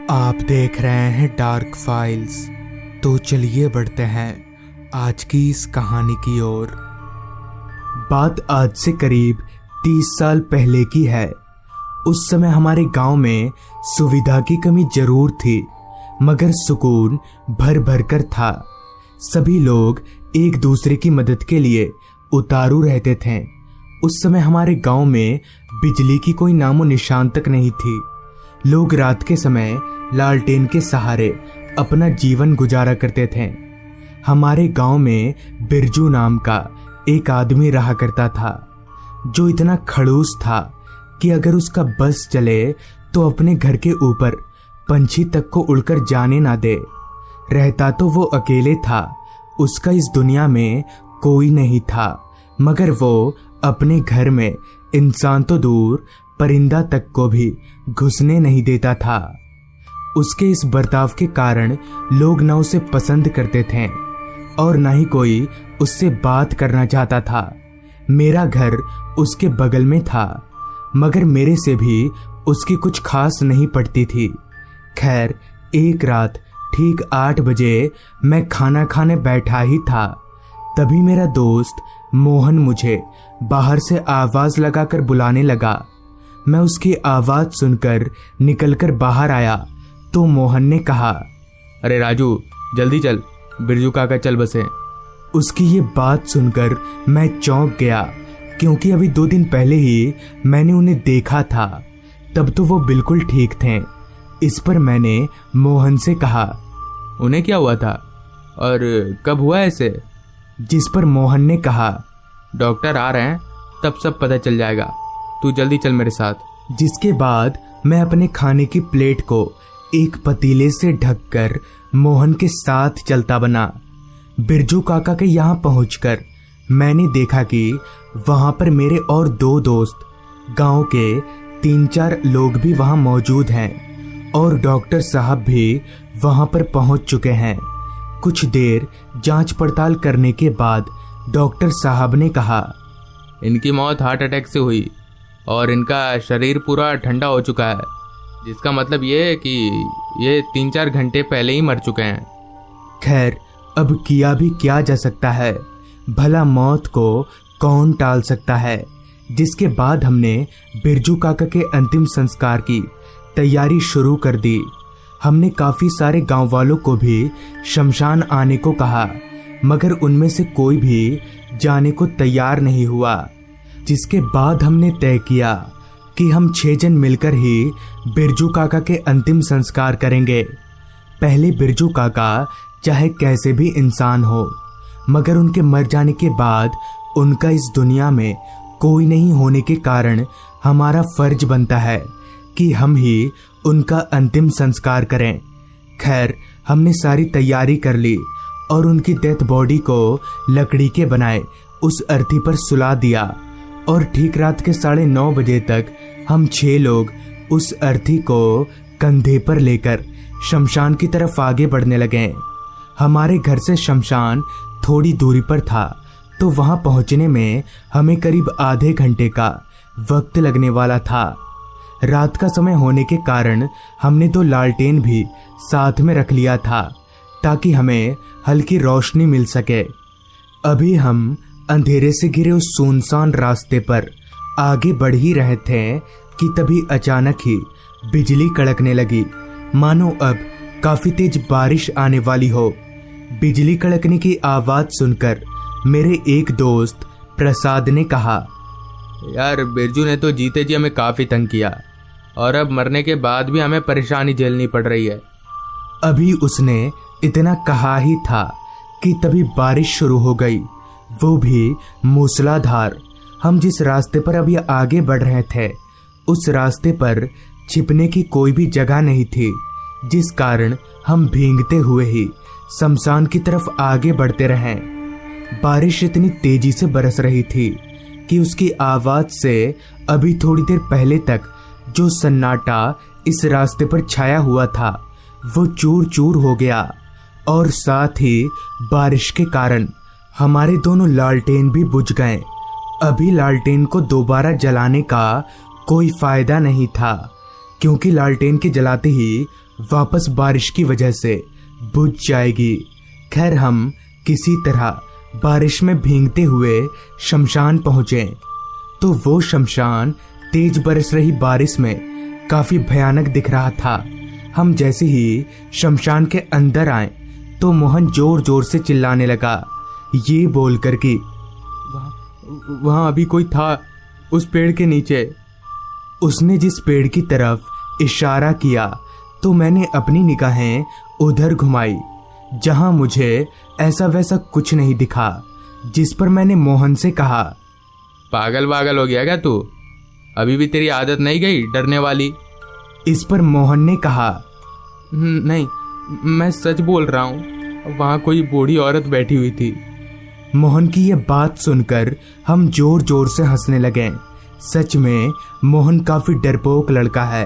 आप देख रहे हैं डार्क फाइल्स। तो चलिए बढ़ते हैं आज की इस कहानी की ओर। बात आज से करीब 30 साल पहले की है। उस समय हमारे गांव में सुविधा की कमी जरूर थी, मगर सुकून भर भर कर था। सभी लोग एक दूसरे की मदद के लिए उतारू रहते थे। उस समय हमारे गांव में बिजली की कोई नामो निशान तक नहीं थी। लोग रात के समय लालटेन के सहारे अपना जीवन गुजारा करते थे। हमारे गांव में बिरजू नाम का एक आदमी रहा करता था, जो इतना खड़ूस था कि अगर उसका बस चले तो अपने घर के ऊपर पंछी तक को उड़कर जाने ना दे। रहता तो वो अकेले था, उसका इस दुनिया में कोई नहीं था, मगर वो अपने घर में इंसान तो दूर परिंदा तक को भी घुसने नहीं देता था। उसके इस बर्ताव के कारण लोग न उसे पसंद करते थे और न ही कोई उससे बात करना चाहता था। मेरा घर उसके बगल में था, मगर मेरे से भी उसकी कुछ खास नहीं पड़ती थी। खैर, एक रात ठीक 8 बजे मैं खाना खाने बैठा ही था, तभी मेरा दोस्त मोहन मुझे बाहर से आवाज लगाकर बुलाने लगा। मैं उसकी आवाज सुनकर निकलकर बाहर आया तो मोहन ने कहा, अरे राजू, जल्दी चल, बिरजू काका चल बसे। उसकी ये बात सुनकर मैं चौंक गया, क्योंकि अभी 2 दिन पहले ही मैंने उन्हें देखा था। तब तो वो बिल्कुल ठीक थे। इस पर मैंने मोहन से कहा, उन्हें क्या हुआ था और कब हुआ ऐसे? जिस पर मोहन ने कहा, डॉक्टर आ रहे हैं, तब सब पता चल जाएगा, तू जल्दी चल मेरे साथ। जिसके बाद मैं अपने खाने की प्लेट को एक पतीले से ढककर मोहन के साथ चलता बना। बिरजू काका के यहाँ पहुंचकर मैंने देखा कि वहां पर मेरे और 2 दोस्त, गांव के 3-4 लोग भी वहां मौजूद हैं और डॉक्टर साहब भी वहां पर पहुंच चुके हैं। कुछ देर जांच पड़ताल करने के बाद डॉक्टर साहब ने कहा, इनकी मौत हार्ट अटैक से हुई और इनका शरीर पूरा ठंडा हो चुका है, जिसका मतलब ये है कि ये 3-4 घंटे पहले ही मर चुके हैं। खैर, अब किया भी क्या जा सकता है, भला मौत को कौन टाल सकता है। जिसके बाद हमने बिरजू काका के अंतिम संस्कार की तैयारी शुरू कर दी। हमने काफी सारे गांव वालों को भी शमशान आने को कहा, मगर उनमें से कोई भी जाने को तैयार नहीं हुआ। जिसके बाद हमने तय किया कि हम 6 जन मिलकर ही बिरजू काका के अंतिम संस्कार करेंगे। पहले बिरजू काका चाहे कैसे भी इंसान हो, मगर उनके मर जाने के बाद उनका इस दुनिया में कोई नहीं होने के कारण हमारा फर्ज बनता है कि हम ही उनका अंतिम संस्कार करें। खैर, हमने सारी तैयारी कर ली और उनकी डेथ बॉडी को लकड़ी के बनाए उस अर्थी पर सुला दिया और ठीक रात के 9:30 बजे तक हम 6 लोग उस अर्थी को कंधे पर लेकर शमशान की तरफ आगे बढ़ने लगे। हमारे घर से शमशान थोड़ी दूरी पर था, तो वहां पहुंचने में हमें करीब आधे घंटे का वक्त लगने वाला था। रात का समय होने के कारण हमने 2 लालटेन भी साथ में रख लिया था, ताकि हमें हल्की रोशनी मिल सके। अभी हम अंधेरे से घिरे उस सुनसान रास्ते पर आगे बढ़ ही रहे थे कि तभी अचानक ही बिजली कड़कने लगी, मानो अब काफी तेज बारिश आने वाली हो। बिजली कड़कने की आवाज सुनकर मेरे एक दोस्त प्रसाद ने कहा, यार, बिरजू ने तो जीते जी हमें काफी तंग किया और अब मरने के बाद भी हमें परेशानी झेलनी पड़ रही है। अभी उसने इतना कहा ही था कि तभी बारिश शुरू हो गई, वो भी मूसलाधार। हम जिस रास्ते पर अभी आगे बढ़ रहे थे, उस रास्ते पर छिपने की कोई भी जगह नहीं थी, जिस कारण हम भीगते हुए ही शमशान की तरफ आगे बढ़ते रहे। बारिश इतनी तेजी से बरस रही थी कि उसकी आवाज से अभी थोड़ी देर पहले तक जो सन्नाटा इस रास्ते पर छाया हुआ था, वो चूर चूर हो गया और साथ ही बारिश के कारण हमारे दोनों लालटेन भी बुझ गए। अभी लालटेन को दोबारा जलाने का कोई फायदा नहीं था, क्योंकि लालटेन के जलाते ही वापस बारिश की वजह से बुझ जाएगी। खैर हम किसी तरह बारिश में भीगते हुए शमशान पहुंचे तो वो शमशान तेज बरस रही बारिश में काफी भयानक दिख रहा था। हम जैसे ही शमशान के अंदर आए तो मोहन जोर जोर से चिल्लाने लगा, ये बोलकर कि वहाँ अभी कोई था उस पेड़ के नीचे। उसने जिस पेड़ की तरफ इशारा किया तो मैंने अपनी निगाहें उधर घुमाई, जहां मुझे ऐसा वैसा कुछ नहीं दिखा। जिस पर मैंने मोहन से कहा, पागल वागल हो गया क्या तू? अभी भी तेरी आदत नहीं गई डरने वाली? इस पर मोहन ने कहा, नहीं, मैं सच बोल रहा हूँ, वहाँ कोई बूढ़ी औरत बैठी हुई थी। मोहन की यह बात सुनकर हम जोर जोर से हंसने लगे। सच में मोहन काफी डरपोक लड़का है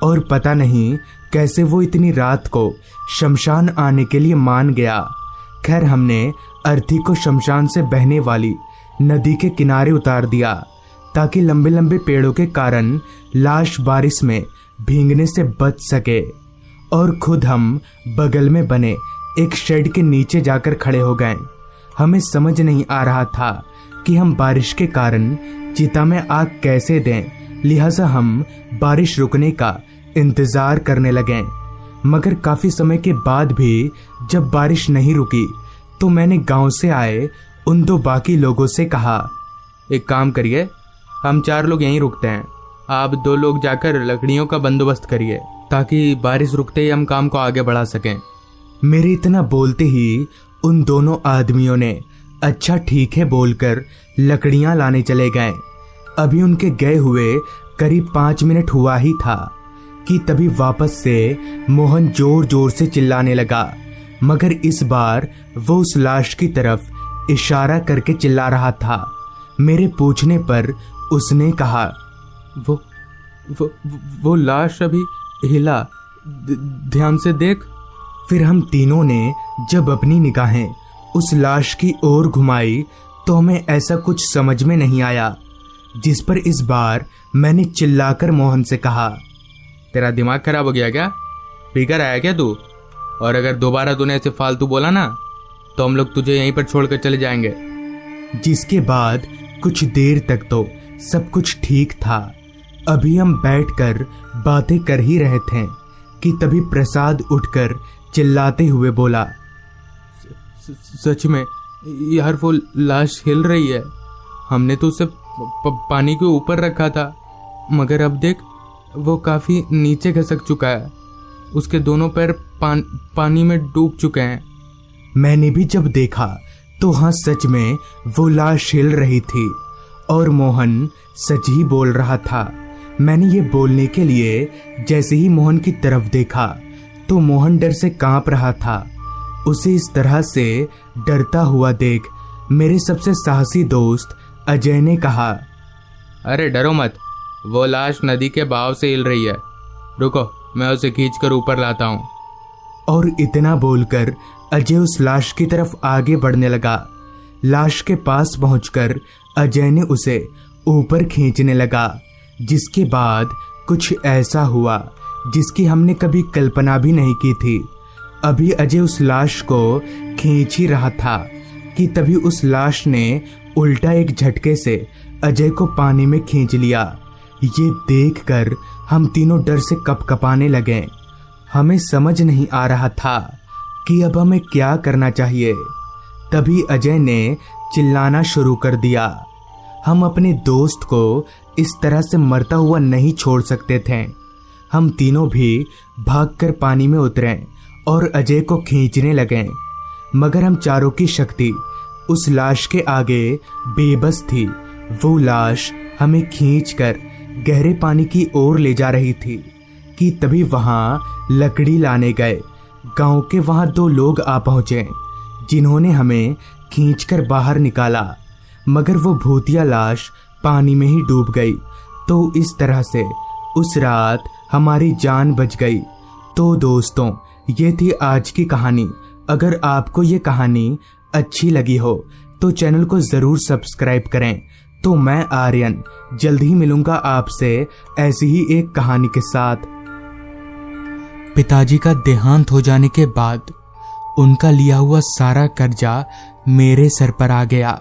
और पता नहीं कैसे वो इतनी रात को शमशान आने के लिए मान गया। खैर हमने अर्थी को शमशान से बहने वाली नदी के किनारे उतार दिया ताकि लंबे लंबे पेड़ों के कारण लाश बारिश में भीगने से बच सके। और खुद हम बगल में बने एक शेड के नीचे जाकर खड़े हो गए। हमें समझ नहीं आ रहा था कि हम बारिश के कारण चिता में आग कैसे दें, लिहाजा हम बारिश रुकने का इंतजार करने लगे। मगर काफी समय के बाद भी जब बारिश नहीं रुकी तो मैंने गांव से आए उन दो बाकी लोगों से कहा, एक काम करिए, हम 4 लोग यहीं रुकते हैं, आप 2 लोग जाकर लकड़ियों का बंदोबस्त करिए ताकि बारिश रुकते ही हम काम को आगे बढ़ा सकें। मेरे इतना बोलते ही उन दोनों आदमियों ने अच्छा ठीक है बोलकर लकड़ियां लाने चले गए। अभी उनके गए हुए करीब 5 मिनट हुआ ही था कि तभी वापस से मोहन जोर जोर से चिल्लाने लगा, मगर इस बार वो उस लाश की तरफ इशारा करके चिल्ला रहा था। मेरे पूछने पर उसने कहा, वो लाश अभी हिला, ध्यान से देख। फिर हम तीनों ने जब अपनी निगाहें उस लाश की ओर घुमाई तो हमें ऐसा कुछ समझ में नहीं आया। जिस पर इस बार मैंने चिल्लाकर मोहन से कहा, तेरा दिमाग खराब हो गया क्या? पीकर आया क्या तू? और अगर दोबारा तूने ऐसे फालतू बोला ना तो हम लोग तुझे यहीं पर छोड़कर चले जाएंगे। जिसके बाद कुछ देर तक तो सब कुछ ठीक था। अभी हम बैठकर बातें कर ही रहे थे कि तभी प्रसाद उठकर चिल्लाते हुए बोला, सच में यार वो लाश हिल रही है। हमने तो उसे पानी के ऊपर रखा था, मगर अब देख वो काफी नीचे खसक चुका है। उसके दोनों पैर पानी में डूब चुके हैं। मैंने भी जब देखा तो हाँ, सच में वो लाश हिल रही थी और मोहन सच ही बोल रहा था। मैंने ये बोलने के लिए जैसे ही मोहन की तरफ देखा तो मोहन डर से कांप रहा था। उसे इस तरह से डरता हुआ देख मेरे सबसे साहसी दोस्त अजय ने कहा, अरे डरो मत, वो लाश नदी के बहाव से हिल रही है, रुको मैं उसे खींचकर ऊपर लाता हूँ। और इतना बोलकर अजय उस लाश की तरफ आगे बढ़ने लगा। लाश के पास पहुंचकर अजय ने उसे ऊपर खींचने लगा, जिसके बाद कुछ ऐसा हुआ जिसकी हमने कभी कल्पना भी नहीं की थी। अभी अजय उस लाश को खींच ही रहा था कि तभी उस लाश ने उल्टा एक झटके से अजय को पानी में खींच लिया। ये देखकर हम तीनों डर से कपकपाने लगे। हमें समझ नहीं आ रहा था कि अब हमें क्या करना चाहिए। तभी अजय ने चिल्लाना शुरू कर दिया। हम अपने दोस्त को इस तरह से मरता हुआ नहीं छोड़ सकते थे। हम तीनों भी भागकर पानी में उतरे और अजय को खींचने लगे, मगर हम चारों की शक्ति उस लाश के आगे बेबस थी। वो लाश हमें खींचकर गहरे पानी की ओर ले जा रही थी कि तभी वहां लकड़ी लाने गए गांव के वहां 2 लोग आ पहुंचे, जिन्होंने हमें खींचकर बाहर निकाला, मगर वो भूतिया लाश पानी में ही डूब गई। तो इस तरह से उस रात हमारी जान बच गई। तो दोस्तों, ये थी आज की कहानी। अगर आपको ये कहानी अच्छी लगी हो तो चैनल को ज़रूर सब्सक्राइब करें। तो मैं आर्यन जल्द ही मिलूंगा आपसे ऐसी ही एक कहानी के साथ। पिताजी का देहांत हो जाने के बाद उनका लिया हुआ सारा कर्जा मेरे सर पर आ गया,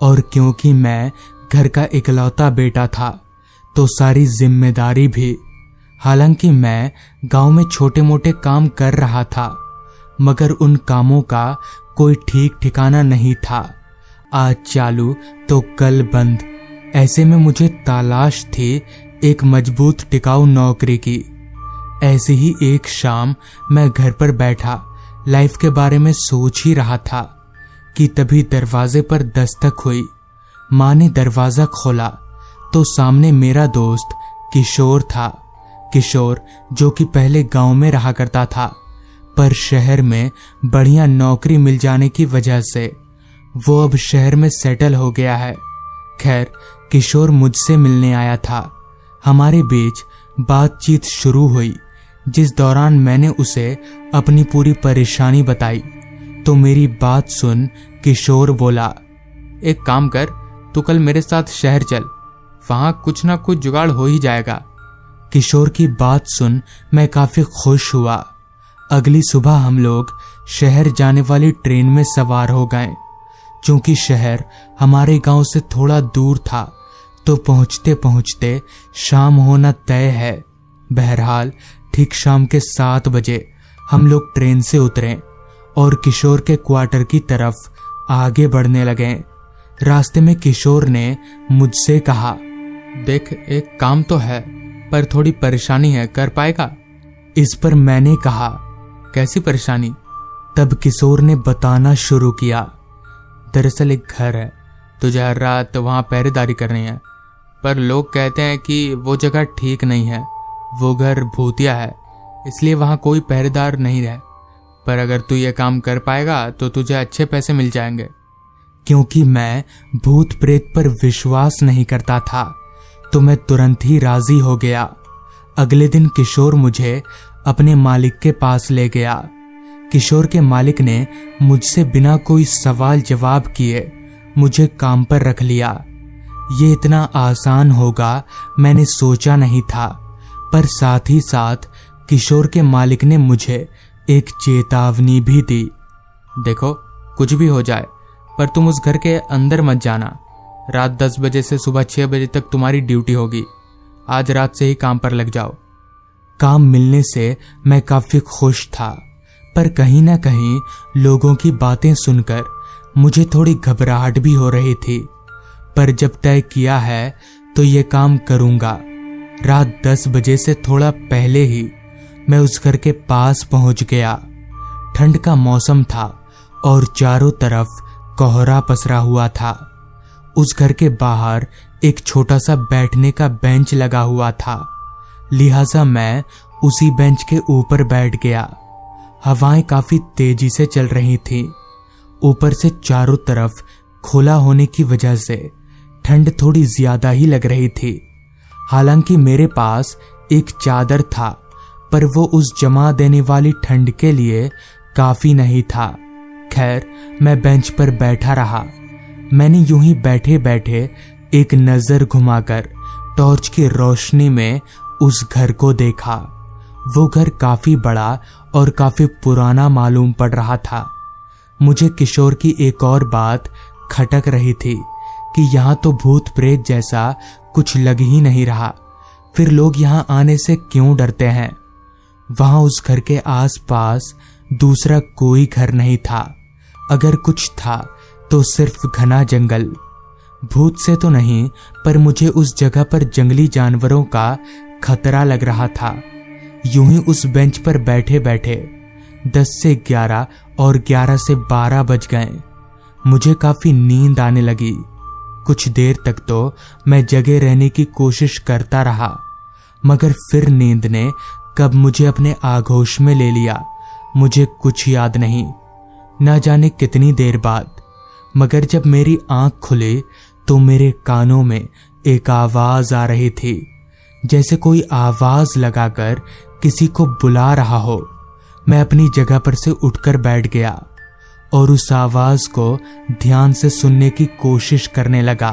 और क्योंकि मैं घर का इकलौता बेटा था तो सारी जिम्मेदारी भी। हालांकि मैं गांव में छोटे मोटे काम कर रहा था, मगर उन कामों का कोई ठीक ठिकाना नहीं था। आज चालू तो कल बंद। ऐसे में मुझे तलाश थी एक मजबूत टिकाऊ नौकरी की। ऐसी ही एक शाम मैं घर पर बैठा लाइफ के बारे में सोच ही रहा था कि तभी दरवाजे पर दस्तक हुई। माँ ने दरवाजा खोला तो सामने मेरा दोस्त किशोर था। किशोर जो कि पहले गांव में रहा करता था, पर शहर में बढ़िया नौकरी मिल जाने की वजह से वो अब शहर में सेटल हो गया है। खैर, किशोर मुझसे मिलने आया था। हमारे बीच बातचीत शुरू हुई, जिस दौरान मैंने उसे अपनी पूरी परेशानी बताई तो मेरी बात सुन किशोर बोला, एक काम कर, तू कल मेरे साथ शहर चल, वहां कुछ ना कुछ जुगाड़ हो ही जाएगा। किशोर की बात सुन मैं काफी खुश हुआ। अगली सुबह हम लोग शहर जाने वाली ट्रेन में सवार हो गए। चूंकि शहर हमारे गांव से थोड़ा दूर था तो पहुंचते पहुंचते शाम होना तय है। बहरहाल ठीक शाम के 7 बजे हम लोग ट्रेन से उतरे और किशोर के क्वार्टर की तरफ आगे बढ़ने लगे। रास्ते में किशोर ने मुझसे कहा, देख, एक काम तो है पर थोड़ी परेशानी है, कर पाएगा? इस पर मैंने कहा, कैसी परेशानी? तब किशोर ने बताना शुरू किया, दरअसल एक घर है, तुझे हर रात वहां पहरेदारी करनी है, पर लोग कहते हैं कि वो जगह ठीक नहीं है, वो घर भूतिया है, इसलिए वहां कोई पहरेदार नहीं रहे। पर अगर तू ये काम कर पाएगा तो तुझे अच्छे पैसे मिल जाएंगे। क्योंकि मैं भूत प्रेत पर विश्वास नहीं करता था तो मैं तुरंत ही राजी हो गया। अगले दिन किशोर मुझे अपने मालिक के पास ले गया। किशोर के मालिक ने मुझसे बिना कोई सवाल जवाब किए मुझे काम पर रख लिया। ये इतना आसान होगा मैंने सोचा नहीं था, पर साथ ही साथ किशोर के मालिक ने मुझे एक चेतावनी भी दी, देखो, कुछ भी हो जाए पर तुम उस घर के अंदर मत जाना। रात 10 बजे से सुबह 6 बजे तक तुम्हारी ड्यूटी होगी। आज रात से ही काम पर लग जाओ। काम मिलने से मैं काफी खुश था, पर कहीं ना कहीं लोगों की बातें सुनकर मुझे थोड़ी घबराहट भी हो रही थी। पर जब तय किया है तो ये काम करूंगा। रात 10 बजे से थोड़ा पहले ही मैं उस घर के पास पहुंच गया। ठंड का मौसम था और चारों तरफ कोहरा पसरा हुआ था। उस घर के बाहर एक छोटा सा बैठने का बेंच लगा हुआ था, लिहाजा मैं उसी बेंच के ऊपर बैठ गया। हवाएं काफी तेजी से चल रही थीं। ऊपर से चारों तरफ खुला होने की वजह से ठंड थोड़ी ज्यादा ही लग रही थी। हालांकि मेरे पास एक चादर था, पर वो उस जमा देने वाली ठंड के लिए काफी नहीं था। खैर, मैं बेंच पर बैठा रहा। मैंने यूं ही बैठे बैठे एक नजर घुमाकर टॉर्च की रोशनी में उस घर को देखा। वो घर काफी बड़ा और काफी पुराना मालूम पड़ रहा था। मुझे किशोर की एक और बात खटक रही थी कि यहाँ तो भूत प्रेत जैसा कुछ लग ही नहीं रहा, फिर लोग यहाँ आने से क्यों डरते हैं? वहां उस घर के आसपास दूसरा कोई घर नहीं था। अगर कुछ था तो सिर्फ घना जंगल। भूत से तो नहीं, पर मुझे उस जगह पर जंगली जानवरों का खतरा लग रहा था। यूं ही उस बेंच पर बैठे बैठे 10 से 11 और 11 से 12 बज गए। मुझे काफी नींद आने लगी। कुछ देर तक तो मैं जगे रहने की कोशिश करता रहा, मगर फिर नींद ने कब मुझे अपने आगोश में ले लिया मुझे कुछ याद नहीं। न जाने कितनी देर बाद, मगर जब मेरी आंख खुली तो मेरे कानों में एक आवाज आ रही थी, जैसे कोई आवाज लगाकर किसी को बुला रहा हो। मैं अपनी जगह पर से उठकर बैठ गया और उस आवाज को ध्यान से सुनने की कोशिश करने लगा।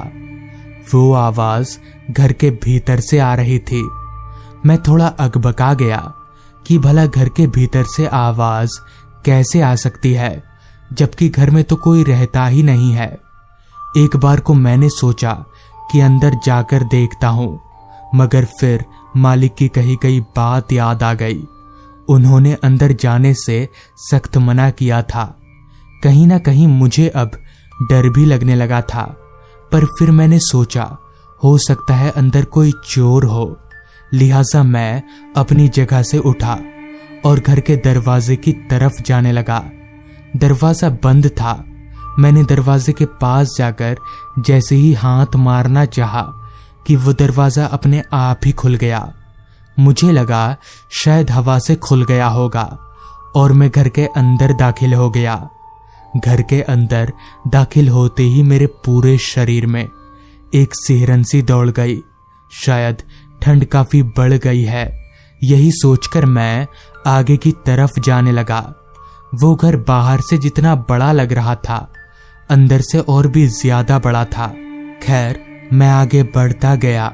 वो आवाज घर के भीतर से आ रही थी। मैं थोड़ा अकबका गया कि भला घर के भीतर से आवाज कैसे आ सकती है, जबकि घर में तो कोई रहता ही नहीं है। एक बार को मैंने सोचा कि अंदर जाकर देखता हूं, मगर फिर मालिक की कही गई बात याद आ गई। उन्होंने अंदर जाने से सख्त मना किया था। कहीं ना कहीं मुझे अब डर भी लगने लगा था, पर फिर मैंने सोचा हो सकता है अंदर कोई चोर हो। लिहाजा मैं अपनी जगह से उठा और घर के दरवाजे की तरफ जाने लगा। दरवाजा बंद था। मैंने दरवाजे के पास जाकर जैसे ही हाथ मारना चाहा कि वो दरवाजा अपने आप ही खुल गया। मुझे लगा शायद हवा से खुल गया होगा और मैं घर के अंदर दाखिल हो गया। घर के अंदर दाखिल होते ही मेरे पूरे शरीर में एक सिहरन सी दौड़ गई। शायद ठंड काफी बढ़ गई है, यही सोचकर मैं आगे की तरफ जाने लगा। वो घर बाहर से जितना बड़ा लग रहा था, अंदर से और भी ज्यादा बड़ा था। खैर, मैं आगे बढ़ता गया।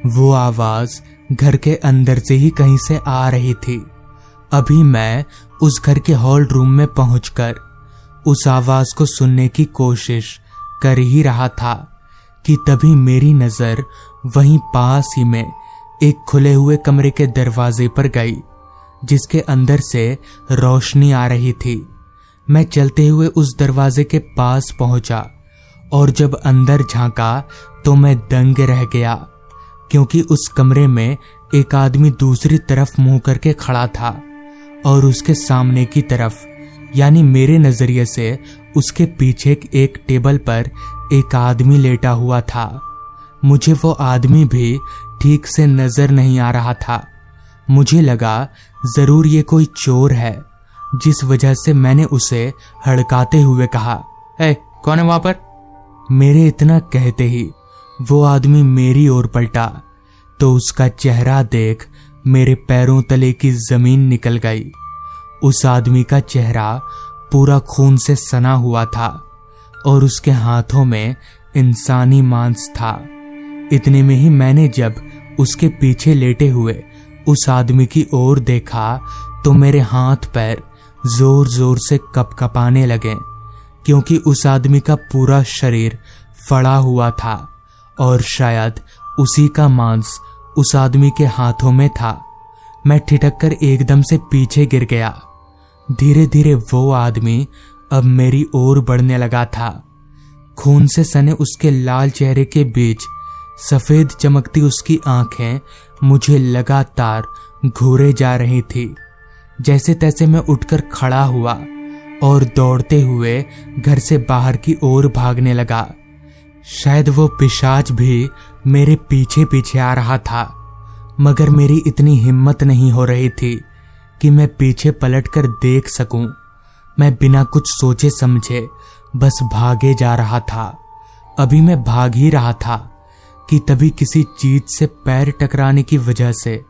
वो आवाज घर के अंदर से ही कहीं से आ रही थी। अभी मैं उस घर के हॉल रूम में पहुंचकर उस आवाज को सुनने की कोशिश कर ही रहा था कि तभी मेरी नजर वहीं पास ही में एक खुले हुए कमरे के दरवाजे पर गई, जिसके अंदर से रोशनी आ रही थी। मैं चलते हुए उस दरवाजे के पास पहुंचा और जब अंदर झांका तो मैं दंग रह गया, क्योंकि उस कमरे में एक आदमी दूसरी तरफ मुंह करके खड़ा था और उसके सामने की तरफ, यानी मेरे नजरिए से उसके पीछे एक टेबल पर एक आदमी लेटा हुआ था। मुझे वो आदमी भी ठीक से नजर नहीं आ रहा था। मुझे लगा जरूर ये कोई चोर है, जिस वजह से मैंने उसे हड़काते हुए कहा, कौन है वहां पर? मेरे इतना कहते ही वो आदमी मेरी ओर पलटा तो उसका चेहरा देख मेरे पैरों तले की जमीन निकल गई। उस आदमी का चेहरा पूरा खून से सना हुआ था और उसके हाथों में इंसानी मांस था। इतने में ही मैंने जब उसके पीछे लेटे हुए उस आदमी की ओर देखा तो मेरे हाथ पैर जोर जोर से कपकपाने लगे, क्योंकि उस आदमी का पूरा शरीर फड़ा हुआ था और शायद उसी का मांस उस आदमी के हाथों में था। मैं ठिठक कर एकदम से पीछे गिर गया। धीरे धीरे वो आदमी अब मेरी ओर बढ़ने लगा था। खून से सने उसके लाल चेहरे के बीच सफेद चमकती उसकी आंखें मुझे लगातार घूरे जा रही थी। जैसे तैसे मैं उठकर खड़ा हुआ और दौड़ते हुए घर से बाहर की ओर भागने लगा। शायद वो पिशाच भी मेरे पीछे पीछे आ रहा था, मगर मेरी इतनी हिम्मत नहीं हो रही थी कि मैं पीछे पलटकर देख सकूं। मैं बिना कुछ सोचे समझे बस भागे जा रहा था। अभी मैं भाग ही रहा था कि तभी किसी चीज से पैर टकराने की वजह से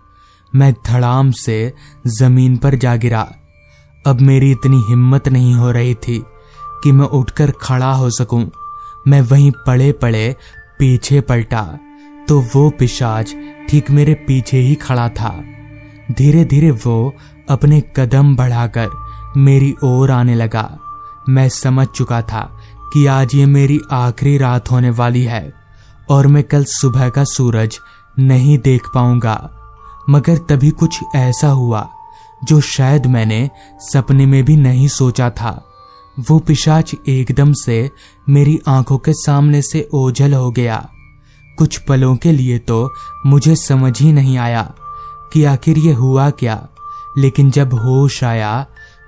मैं धड़ाम से जमीन पर जा गिरा। अब मेरी इतनी हिम्मत नहीं हो रही थी कि मैं उठकर खड़ा हो सकूं। मैं वहीं पड़े पड़े पीछे पलटा तो वो पिशाच ठीक मेरे पीछे ही खड़ा था। धीरे धीरे वो अपने कदम बढ़ाकर मेरी ओर आने लगा। मैं समझ चुका था कि आज ये मेरी आखिरी रात होने वाली है और मैं कल सुबह का सूरज नहीं देख पाऊंगा। मगर तभी कुछ ऐसा हुआ जो शायद मैंने सपने में भी नहीं सोचा था। वो पिशाच एकदम से मेरी आंखों के सामने से ओझल हो गया। कुछ पलों के लिए तो मुझे समझ ही नहीं आया कि आखिर ये हुआ क्या, लेकिन जब होश आया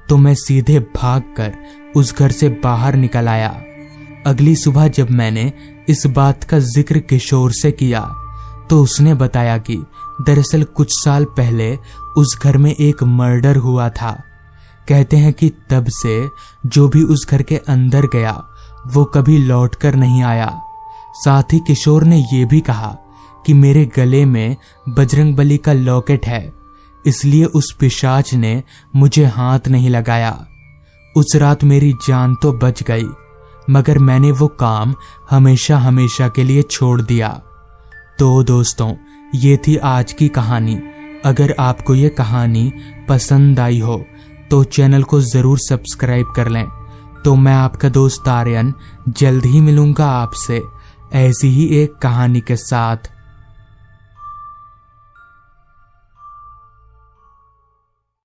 तो मैं सीधे भागकर उस घर से बाहर निकल आया। अगली सुबह जब मैंने इस बात का जिक्र किशोर से किया तो उसने बताया कि दरअसल कुछ साल पहले उस घर में एक मर्डर हुआ था। कहते हैं कि तब से जो भी उस घर के अंदर गया वो कभी लौटकर नहीं आया। साथ ही किशोर ने यह भी कहा कि मेरे गले में बजरंगबली का लॉकेट है, इसलिए उस पिशाच ने मुझे हाथ नहीं लगाया। उस रात मेरी जान तो बच गई, मगर मैंने वो काम हमेशा हमेशा के लिए छोड़ दिया। तो दोस्तों, ये थी आज की कहानी अगर आपको ये कहानी पसंद आई हो तो चैनल को ज़रूर सब्सक्राइब कर लें। तो मैं आपका दोस्त आर्यन जल्द ही मिलूंगा आपसे ऐसी ही एक कहानी के साथ।